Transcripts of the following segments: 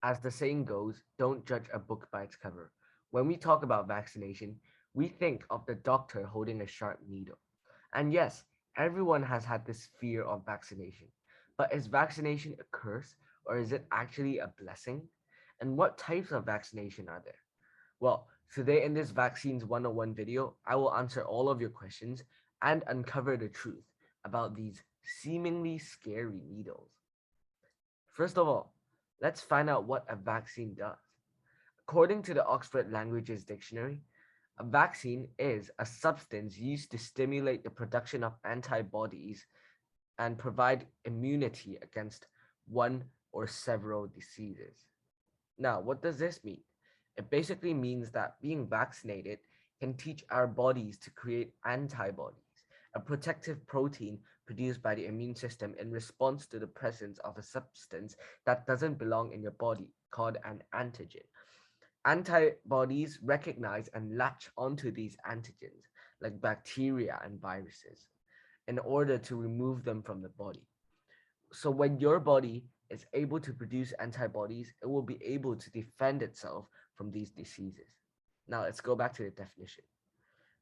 As the saying goes, don't judge a book by its cover. When we talk about vaccination, we think of the doctor holding a sharp needle. And yes, everyone has had this fear of vaccination. But is vaccination a curse or is it actually a blessing? And what types of vaccination are there? Well, today in this Vaccines 101 video, I will answer all of your questions and uncover the truth about these seemingly scary needles. First of all, let's find out what a vaccine does. According to the Oxford Languages Dictionary, a vaccine is a substance used to stimulate the production of antibodies and provide immunity against one or several diseases. Now, what does this mean? It basically means that being vaccinated can teach our bodies to create antibodies, a protective protein produced by the immune system in response to the presence of a substance that doesn't belong in your body, called an antigen. Antibodies recognize and latch onto these antigens, like bacteria and viruses, in order to remove them from the body. So when your body is able to produce antibodies, it will be able to defend itself from these diseases. Now let's go back to the definition.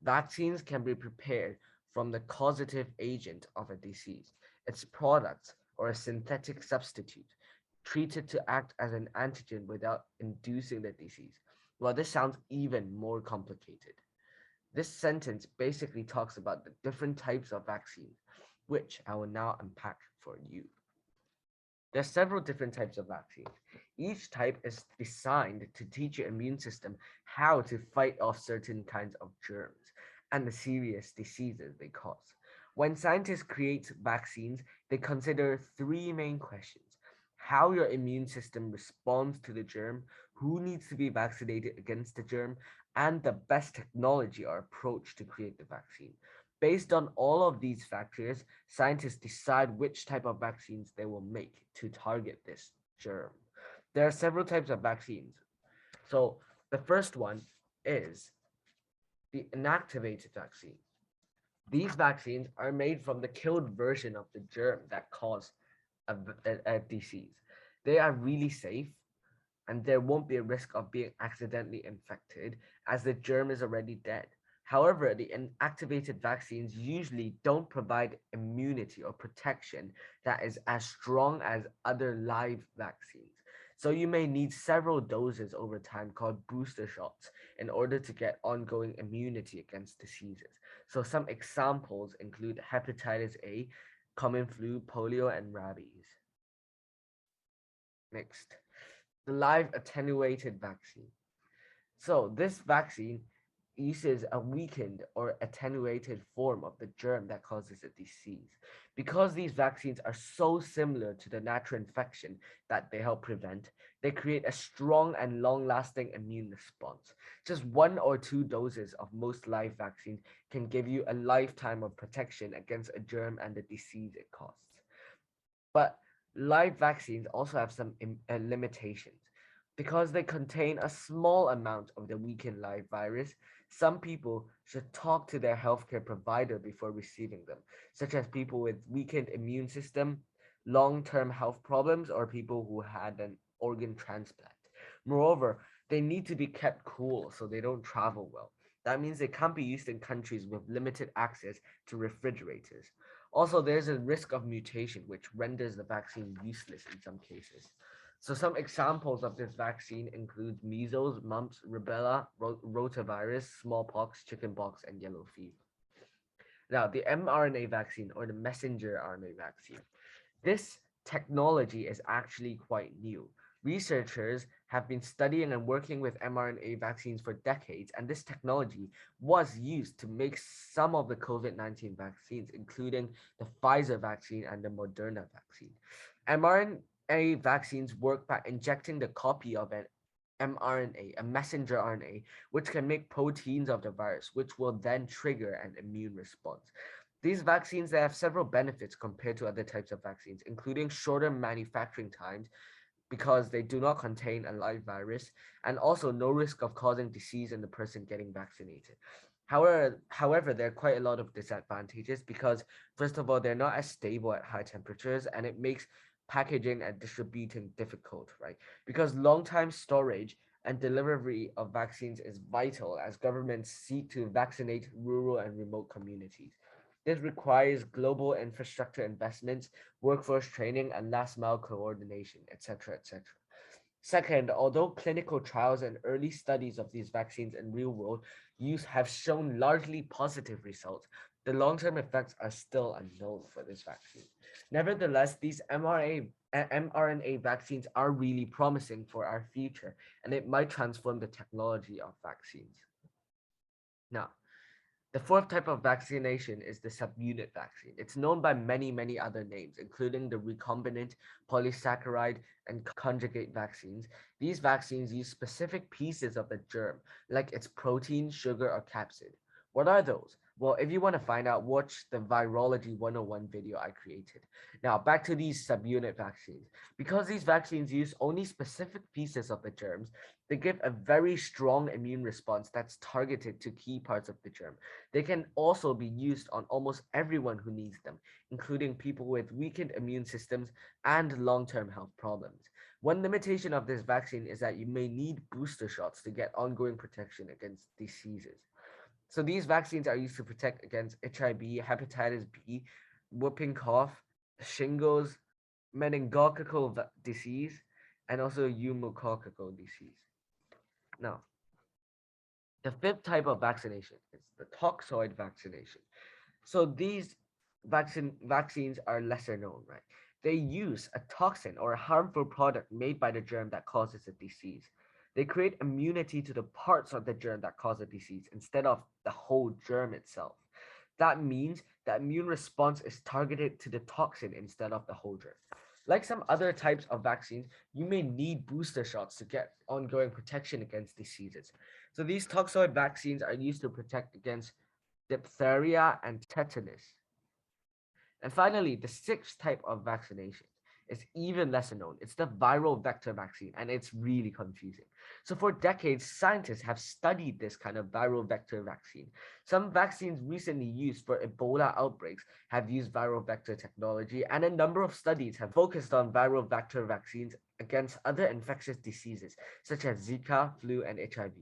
Vaccines can be prepared from the causative agent of a disease, its products, or a synthetic substitute, treated to act as an antigen without inducing the disease. Well, this sounds even more complicated. This sentence basically talks about the different types of vaccines, which I will now unpack for you. There are several different types of vaccines. Each type is designed to teach your immune system how to fight off certain kinds of germs and the serious diseases they cause. When scientists create vaccines, they consider three main questions: how your immune system responds to the germ, who needs to be vaccinated against the germ, and the best technology or approach to create the vaccine. Based on all of these factors, scientists decide which type of vaccines they will make to target this germ. There are several types of vaccines. So the first one is the inactivated vaccine. These vaccines are made from the killed version of the germ that caused a disease. They are really safe and there won't be a risk of being accidentally infected as the germ is already dead. However, the inactivated vaccines usually don't provide immunity or protection that is as strong as other live vaccines. So you may need several doses over time called booster shots in order to get ongoing immunity against diseases. So some examples include hepatitis A, common flu, polio, and rabies. Next, the live attenuated vaccine. So this vaccine uses a weakened or attenuated form of the germ that causes a disease. Because these vaccines are so similar to the natural infection that they help prevent, they create a strong and long-lasting immune response. Just one or two doses of most live vaccines can give you a lifetime of protection against a germ and the disease it causes. But live vaccines also have some limitations. Because they contain a small amount of the weakened live virus, some people should talk to their healthcare provider before receiving them, such as people with weakened immune system, long-term health problems, or people who had an organ transplant. Moreover, they need to be kept cool so they don't travel well. That means they can't be used in countries with limited access to refrigerators. Also, there's a risk of mutation, which renders the vaccine useless in some cases. So some examples of this vaccine include measles, mumps, rubella, rotavirus, smallpox, chickenpox, and yellow fever. Now, the mRNA vaccine or the messenger RNA vaccine. This technology is actually quite new. Researchers have been studying and working with mRNA vaccines for decades, and this technology was used to make some of the COVID-19 vaccines, including the Pfizer vaccine and the Moderna vaccine. mRNA vaccines work by injecting the copy of an mRNA, a messenger RNA, which can make proteins of the virus, which will then trigger an immune response. These vaccines, they have several benefits compared to other types of vaccines, including shorter manufacturing times because they do not contain a live virus, and also no risk of causing disease in the person getting vaccinated. However, there are quite a lot of disadvantages because, first of all, they're not as stable at high temperatures, and it makes packaging and distributing difficult, right? Because long-time storage and delivery of vaccines is vital as governments seek to vaccinate rural and remote communities. This requires global infrastructure investments, workforce training, and last mile coordination, etc., etc. Second, although clinical trials and early studies of these vaccines in real world use have shown largely positive results, the long-term effects are still unknown for this vaccine. Nevertheless, these mRNA vaccines are really promising for our future, and it might transform the technology of vaccines. Now, the fourth type of vaccination is the subunit vaccine. It's known by many, many other names, including the recombinant, polysaccharide, and conjugate vaccines. These vaccines use specific pieces of the germ, like its protein, sugar, or capsid. What are those? Well, if you want to find out, watch the Virology 101 video I created. Now, back to these subunit vaccines. Because these vaccines use only specific pieces of the germs, they give a very strong immune response that's targeted to key parts of the germ. They can also be used on almost everyone who needs them, including people with weakened immune systems and long-term health problems. One limitation of this vaccine is that you may need booster shots to get ongoing protection against diseases. So these vaccines are used to protect against HIV, hepatitis B, whooping cough, shingles, meningococcal disease, and also pneumococcal disease. Now, the fifth type of vaccination is the toxoid vaccination. So these vaccines are lesser known, right? They use a toxin or a harmful product made by the germ that causes a disease. They create immunity to the parts of the germ that cause a disease instead of the whole germ itself. That means the immune response is targeted to the toxin instead of the whole germ. Like some other types of vaccines, you may need booster shots to get ongoing protection against diseases. So these toxoid vaccines are used to protect against diphtheria and tetanus. And finally, the sixth type of vaccination is even lesser known. It's the viral vector vaccine, and it's really confusing. So, for decades, scientists have studied this kind of viral vector vaccine. Some vaccines recently used for Ebola outbreaks have used viral vector technology, and a number of studies have focused on viral vector vaccines against other infectious diseases such as Zika, flu, and HIV.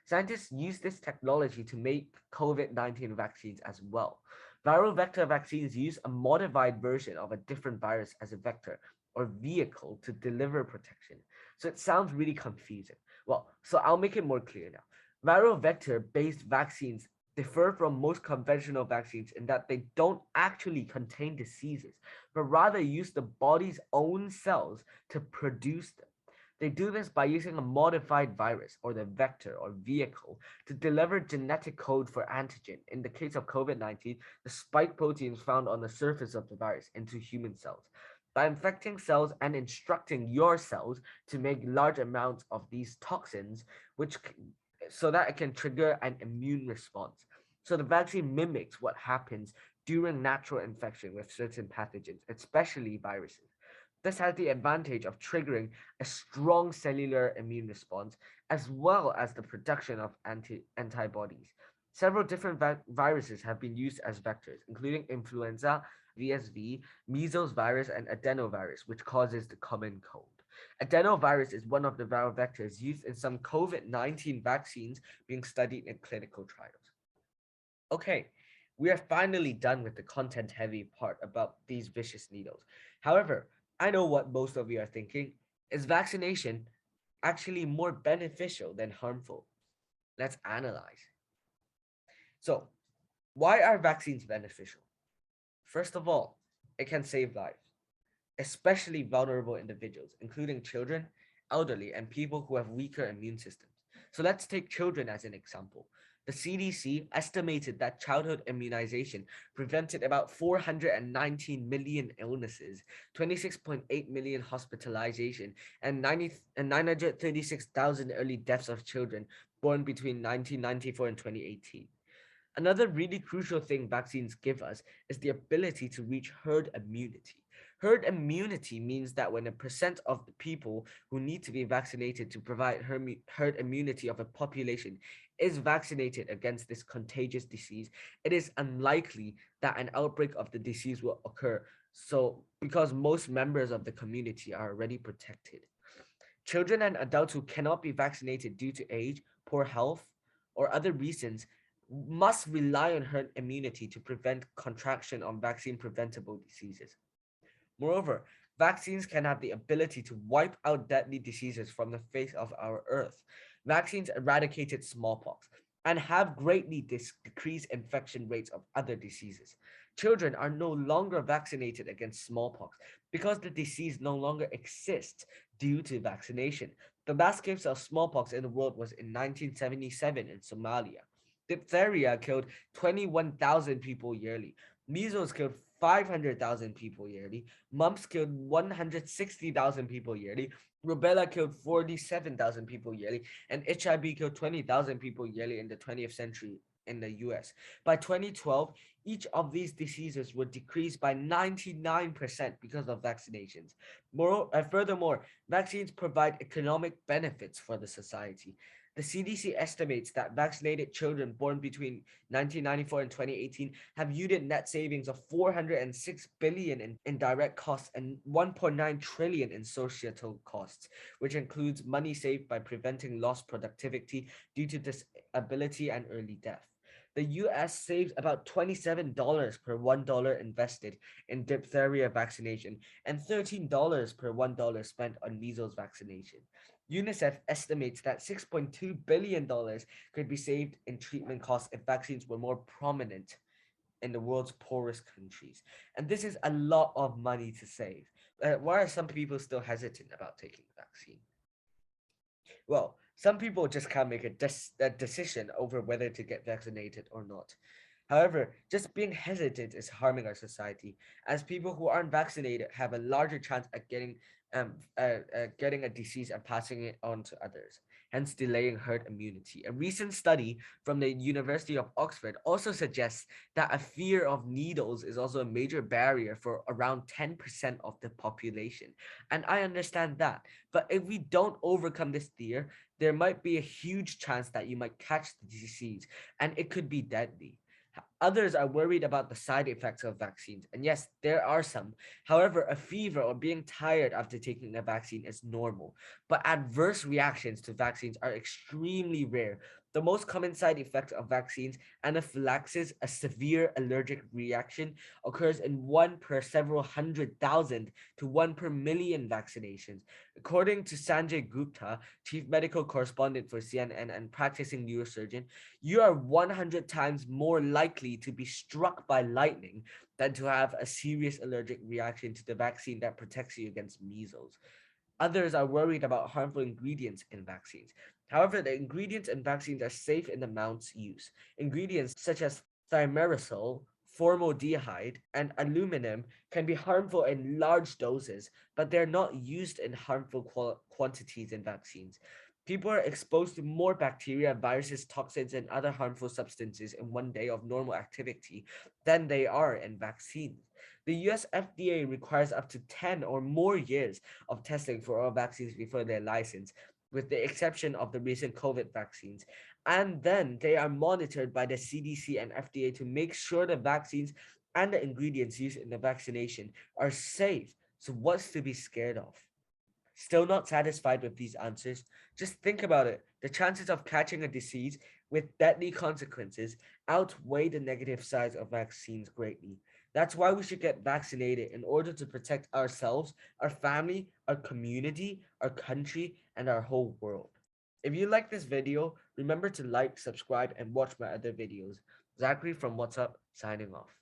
Scientists use this technology to make COVID-19 vaccines as well. Viral vector vaccines use a modified version of a different virus as a vector or vehicle to deliver protection. So it sounds really confusing. Well, so I'll make it more clear now. Viral vector based vaccines differ from most conventional vaccines in that they don't actually contain diseases, but rather use the body's own cells to produce them. They do this by using a modified virus or the vector or vehicle to deliver genetic code for antigen. In the case of COVID-19, the spike proteins found on the surface of the virus into human cells. By infecting cells and instructing your cells to make large amounts of these toxins, so that it can trigger an immune response. So the vaccine mimics what happens during natural infection with certain pathogens, especially viruses. This has the advantage of triggering a strong cellular immune response as well as the production of antibodies. Several different viruses have been used as vectors, including influenza, VSV, measles virus, and adenovirus, which causes the common cold. Adenovirus is one of the viral vectors used in some COVID-19 vaccines being studied in clinical trials. Okay, we are finally done with the content heavy part about these vicious needles. However, I know what most of you are thinking. Is vaccination actually more beneficial than harmful? Let's analyze. So, why are vaccines beneficial? First of all, it can save lives, especially vulnerable individuals, including children, elderly, and people who have weaker immune systems. So let's take children as an example. The CDC estimated that childhood immunization prevented about 419 million illnesses, 26.8 million hospitalization, and 936,000 early deaths of children born between 1994 and 2018. Another really crucial thing vaccines give us is the ability to reach herd immunity. Herd immunity means that when a percent of the people who need to be vaccinated to provide herd immunity of a population is vaccinated against this contagious disease, it is unlikely that an outbreak of the disease will occur So, because most members of the community are already protected. Children and adults who cannot be vaccinated due to age, poor health, or other reasons must rely on herd immunity to prevent contraction of vaccine preventable diseases. Moreover, vaccines can have the ability to wipe out deadly diseases from the face of our earth. Vaccines eradicated smallpox and have greatly decreased infection rates of other diseases. Children are no longer vaccinated against smallpox because the disease no longer exists due to vaccination. The last case of smallpox in the world was in 1977 in Somalia. Diphtheria killed 21,000 people yearly. Measles killed 500,000 people yearly. Mumps killed 160,000 people yearly. Rubella killed 47,000 people yearly. And HIV killed 20,000 people yearly in the 20th century in the US. By 2012, each of these diseases were decreased by 99% because of vaccinations. Furthermore, vaccines provide economic benefits for the society. The CDC estimates that vaccinated children born between 1994 and 2018 have yielded net savings of 406 billion in direct costs and 1.9 trillion in societal costs, which includes money saved by preventing lost productivity due to disability and early death. The US saves about $27 per $1 invested in diphtheria vaccination and $13 per $1 spent on measles vaccination. UNICEF estimates that $6.2 billion could be saved in treatment costs if vaccines were more prominent in the world's poorest countries. And this is a lot of money to save. Why are some people still hesitant about taking the vaccine? Well, some people just can't make a decision over whether to get vaccinated or not. However, just being hesitant is harming our society, as people who aren't vaccinated have a larger chance at getting a disease and passing it on to others, hence delaying herd immunity. A recent study from the University of Oxford also suggests that a fear of needles is also a major barrier for around 10% of the population. And I understand that. But if we don't overcome this fear, there might be a huge chance that you might catch the disease and it could be deadly. Others are worried about the side effects of vaccines, and yes, there are some. However, a fever or being tired after taking a vaccine is normal, but adverse reactions to vaccines are extremely rare. The most common side effect of vaccines, anaphylaxis, a severe allergic reaction, occurs in 1 per several 100,000 to 1 per million vaccinations. According to Sanjay Gupta, chief medical correspondent for CNN and practicing neurosurgeon, you are 100 times more likely to be struck by lightning than to have a serious allergic reaction to the vaccine that protects you against measles. Others are worried about harmful ingredients in vaccines. However, the ingredients in vaccines are safe in the mouse use. Ingredients such as thimerosal, formaldehyde, and aluminum can be harmful in large doses, but they're not used in harmful quantities in vaccines. People are exposed to more bacteria, viruses, toxins, and other harmful substances in one day of normal activity than they are in vaccines. The US FDA requires up to 10 or more years of testing for all vaccines before they're licensed, with the exception of the recent COVID vaccines. And then they are monitored by the CDC and FDA to make sure the vaccines and the ingredients used in the vaccination are safe. So, what's to be scared of? Still not satisfied with these answers? Just think about it. The chances of catching a disease with deadly consequences outweigh the negative sides of vaccines greatly. That's why we should get vaccinated in order to protect ourselves, our family, our community, our country, and our whole world. If you like this video, remember to like, subscribe, and watch my other videos. Zachary from What's Up, signing off.